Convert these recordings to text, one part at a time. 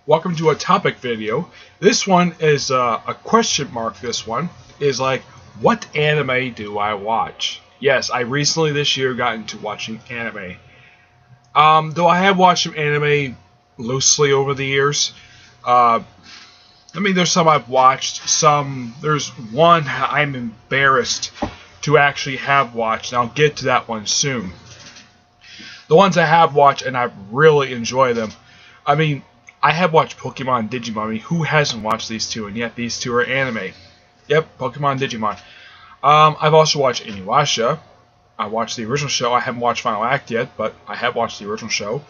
welcome to a topic video. This one is a question mark. This one is like, what anime do I watch? Yes, I recently this year got into watching anime. Though I have watched some anime loosely over the years. There's some I've watched. There's one I'm embarrassed to actually have watched, and I'll get to that one soon. The ones I have watched, and I really enjoy them. I have watched Pokemon and Digimon. Who hasn't watched these two? And yet these two are anime. Yep, Pokemon and Digimon. I've also watched Inuyasha. I watched the original show. I haven't watched Final Act yet, but I have watched the original show.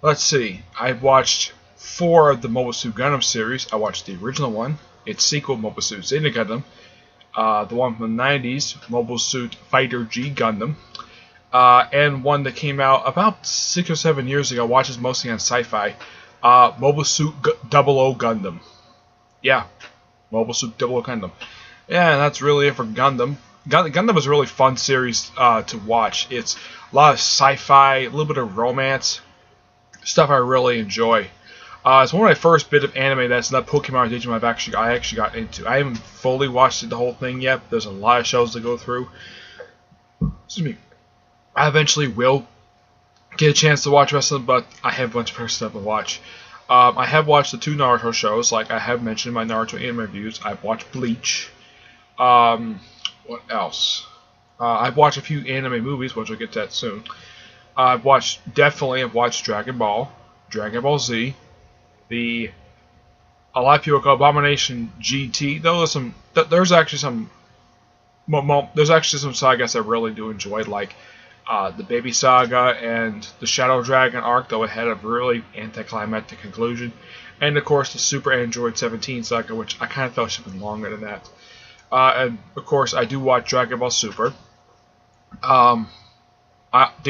Let's see. I've watched 4 of the Mobile Suit Gundam series. I watched the original one, its sequel, Mobile Suit Zeta Gundam. The one from the 90s, Mobile Suit Fighter G Gundam. And one that came out about 6 or 7 years ago. Watches mostly on Sci-Fi. Mobile Suit 00 Gundam. Yeah, Mobile Suit 00 Gundam. Yeah, and that's really it for Gundam. Gundam is a really fun series to watch. It's a lot of sci-fi, a little bit of romance, stuff I really enjoy. It's one of my first bit of anime that's not Pokemon or Digimon I actually got into. I haven't fully watched the whole thing yet. There's a lot of shows to go through. Excuse me. I eventually will get a chance to watch wrestling, but I have a bunch of other stuff to watch. I have watched the 2 Naruto shows, like I have mentioned in my Naruto anime reviews. I've watched Bleach. What else? I've watched a few anime movies, which I'll get to that soon. I've watched Dragon Ball, Dragon Ball Z, a lot of people call Abomination GT. There's actually some sagas I really do enjoy, like the Baby Saga and the Shadow Dragon arc, though it had a really anticlimactic conclusion. And of course the Super Android 17 saga, which I kind of felt should have been longer than that. And of course I do watch Dragon Ball Super. The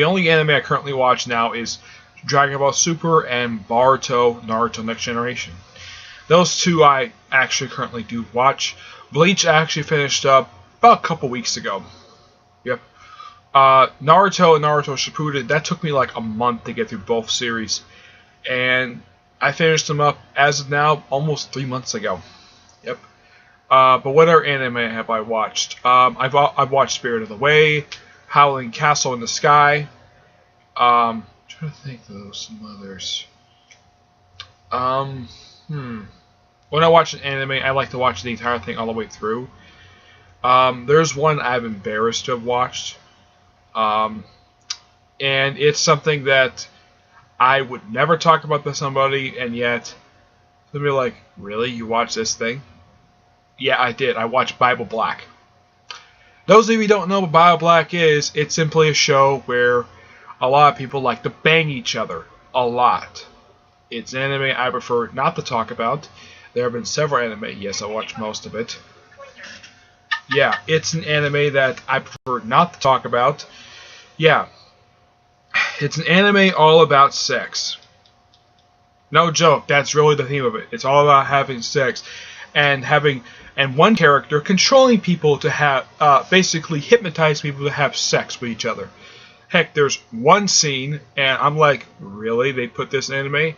only anime I currently watch now is Dragon Ball Super and Naruto Next Generation. Those 2 I actually currently do watch. Bleach I actually finished up about a couple weeks ago. Yep. Naruto and Naruto Shippuden, that took me like a month to get through both series. And I finished them up, as of now, almost 3 months ago. Yep. But what other anime have I watched? I've watched Spirit of the Way, Howling Castle in the Sky. I'm trying to think of some others. When I watch an anime, I like to watch the entire thing all the way through. There's one I'm embarrassed to have watched. And it's something that I would never talk about to somebody, and yet they'll be like, really? You watched this thing? Yeah, I did. I watched Bible Black. Those of you who don't know what Bible Black is, it's simply a show where a lot of people like to bang each other. A lot. It's an anime I prefer not to talk about. There have been several anime. Yes, I watched most of it. Yeah, it's an anime that I prefer not to talk about. Yeah. It's an anime all about sex. No joke, that's really the theme of it. It's all about having sex and one character controlling people to have basically hypnotize people to have sex with each other. Heck, there's one scene, and I'm like, really? They put this in anime?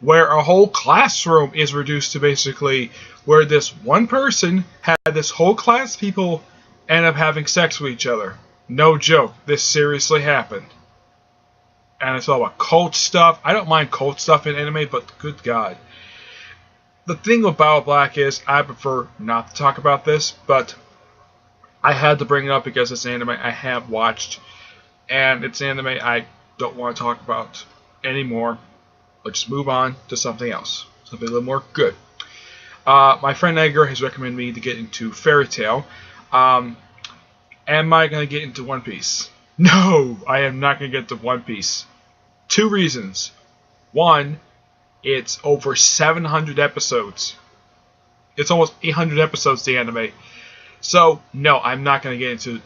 Where a whole classroom is reduced to basically where this one person had this whole class of people end up having sex with each other. No joke, this seriously happened. And it's all about cult stuff. I don't mind cult stuff in anime, but good God. The thing with Bible Black is I prefer not to talk about this, but I had to bring it up because it's an anime I have watched, and it's an anime I don't want to talk about anymore. Let's move on to something else, something a little more good. My friend Edgar has recommended me to get into Fairy Tail. Am I going to get into One Piece? No, I am not going to get into One Piece. 2 reasons. One, it's over 700 episodes. It's almost 800 episodes, the anime. So, no, I'm not going to get into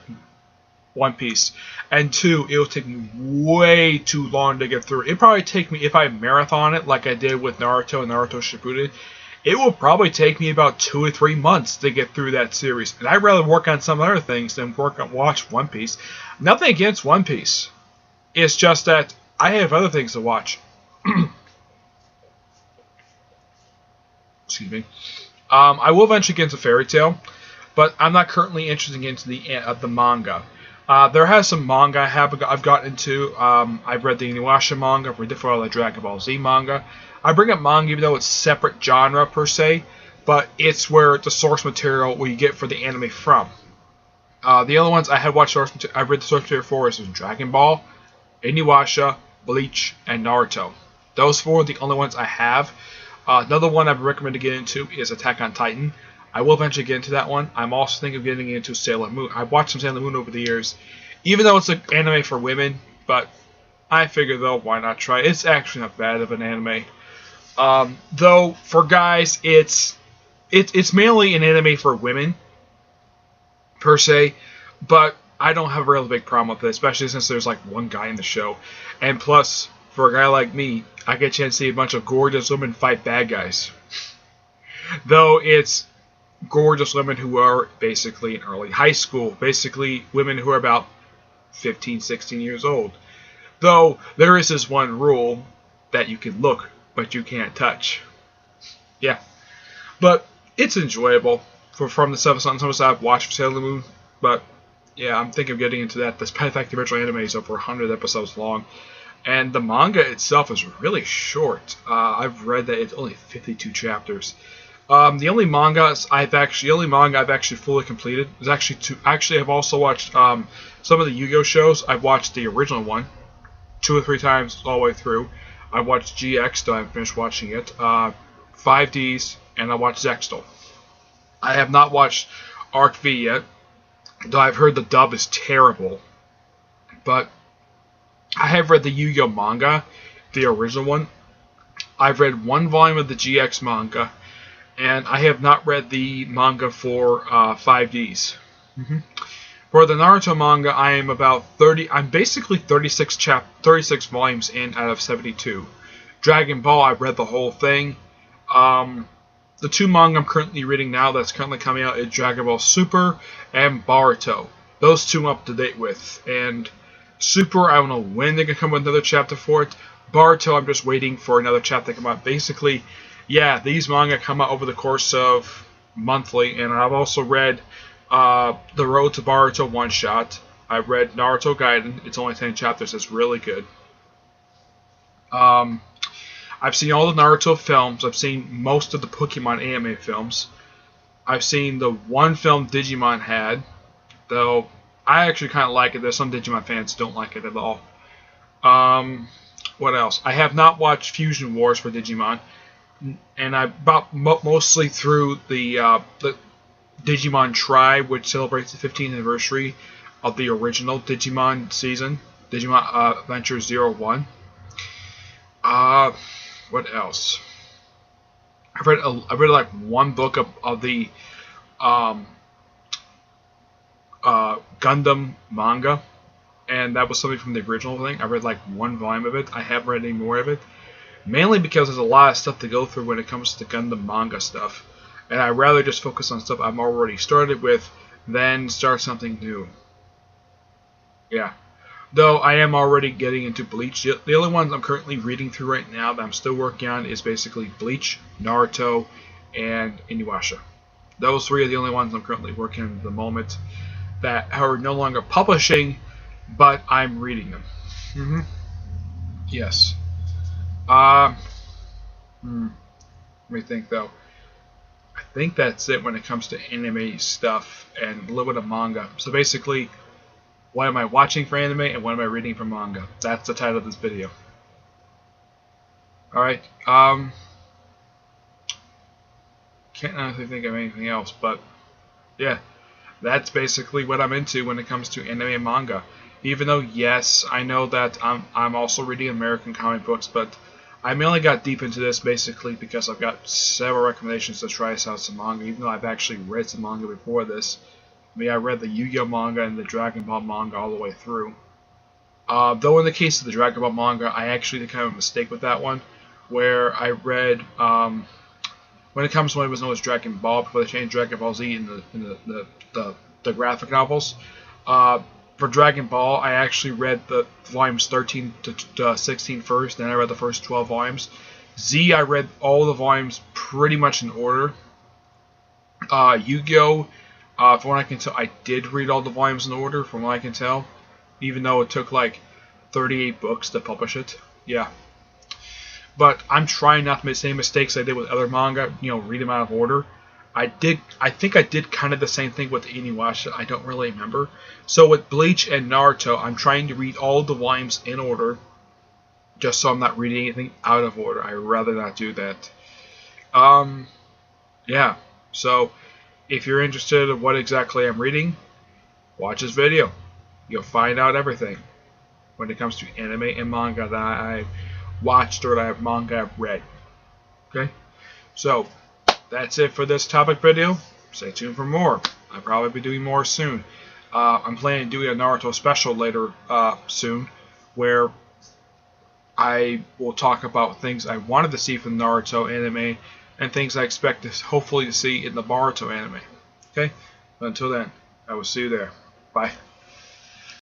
One Piece. And 2, it'll take me way too long to get through. It'll probably take me, if I marathon it like I did with Naruto and Naruto Shippuden, it will probably take me about 2 or 3 months to get through that series. And I'd rather work on some other things than watch One Piece. Nothing against One Piece. It's just that I have other things to watch. Excuse me. I will eventually get into Fairy Tail, but I'm not currently interested in getting into the manga. There has some manga I've gotten into. I've read the Inuyasha manga, I've read the Dragon Ball Z manga. I bring up manga even though it's separate genre per se, but it's where the source material we get for the anime from. The other ones I had watched I've read the source material for is Dragon Ball, Inuyasha, Bleach, and Naruto. Those four are the only ones I have. Another one I'd recommend to get into is Attack on Titan. I will eventually get into that one. I'm also thinking of getting into Sailor Moon. I've watched some Sailor Moon over the years, even though it's an anime for women, but I figure though, why not try? It's actually not bad of an anime. Though for guys, it's mainly an anime for women per se, but I don't have a real big problem with it, especially since there's like one guy in the show, and plus for a guy like me, I get a chance to see a bunch of gorgeous women fight bad guys. Though it's gorgeous women who are basically in early high school, basically women who are about 15, 16 years old. Though there is this one rule that you can look, but you can't touch. Yeah, but it's enjoyable from the stuff I've watched for Sailor Moon. But yeah, I'm thinking of getting into that. Despite the fact the original anime is over 100 episodes long, and the manga itself is really short. I've read that it's only 52 chapters. The only manga I've actually fully completed is actually two. Actually, I've also watched some of the Yu-Gi-Oh shows. I've watched the original one 2 or 3 times all the way through. I watched GX, though I haven't finished watching it. 5Ds, and I watched Zextal. I have not watched Arc V yet, though I've heard the dub is terrible. But I have read the Yu-Gi-Oh manga, the original one. I've read 1 volume of the GX manga, and I have not read the manga for 5Ds. For the Naruto manga, I am about 30. I'm basically 36 volumes in out of 72. Dragon Ball, I've read the whole thing. The 2 manga I'm currently reading now that's currently coming out is Dragon Ball Super and Boruto. Those 2 I'm up to date with. And Super, I don't know when they're going to come with another chapter for it. Boruto, I'm just waiting for another chapter to come out. Basically, yeah, these manga come out over the course of monthly, and I've also read The Road to Boruto one-shot. I've read Naruto Gaiden. It's only 10 chapters. It's really good. I've seen all the Naruto films. I've seen most of the Pokemon anime films. I've seen the one film Digimon had, though I actually kind of like it. There's some Digimon fans who don't like it at all. What else? I have not watched Fusion Wars for Digimon, and I bought mostly through the Digimon Tribe, which celebrates the 15th anniversary of the original Digimon season, Digimon Adventure 01. What else? I've read like 1 book of the Gundam manga, and that was something from the original thing. I read like 1 volume of it. I haven't read any more of it, mainly because there's a lot of stuff to go through when it comes to the Gundam manga stuff, and I'd rather just focus on stuff I'm already started with than start something new. Yeah. Though I am already getting into Bleach. The only ones I'm currently reading through right now that I'm still working on is basically Bleach, Naruto, and Inuyasha. Those 3 are the only ones I'm currently working on at the moment that are no longer publishing, but I'm reading them. Yes. Let me think though. I think that's it when it comes to anime stuff and a little bit of manga. So basically, what am I watching for anime and what am I reading for manga? That's the title of this video. Alright, can't honestly think of anything else, but yeah, that's basically what I'm into when it comes to anime and manga. Even though, yes, I know that I'm also reading American comic books, but I mainly got deep into this basically because I've got several recommendations to try out some manga, even though I've actually read some manga before this. I mean, I read the Yu-Gi-Oh manga and the Dragon Ball manga all the way through. Though in the case of the Dragon Ball manga, I actually did kind of a mistake with that one, where I read, when it comes to when it was known as Dragon Ball, before they changed Dragon Ball Z in the graphic novels. For Dragon Ball, I actually read the volumes 13 to 16 first, then I read the first 12 volumes. Z, I read all the volumes pretty much in order. Yu-Gi-Oh! From what I can tell, I did read all the volumes in order, from what I can tell. Even though it took like 38 books to publish it. Yeah. But I'm trying not to make the same mistakes I did with other manga, read them out of order. I think I did kind of the same thing with Inuyasha, I don't really remember. So with Bleach and Naruto, I'm trying to read all the volumes in order, just so I'm not reading anything out of order. I'd rather not do that. Yeah. So, if you're interested in what exactly I'm reading, watch this video. You'll find out everything when it comes to anime and manga that I've watched or that I've manga I've read. Okay? So, that's it for this topic video. Stay tuned for more. I'll probably be doing more soon. I'm planning on doing a Naruto special later soon, where I will talk about things I wanted to see from the Naruto anime and things I expect to hopefully see in the Boruto anime. Okay? But until then, I will see you there. Bye.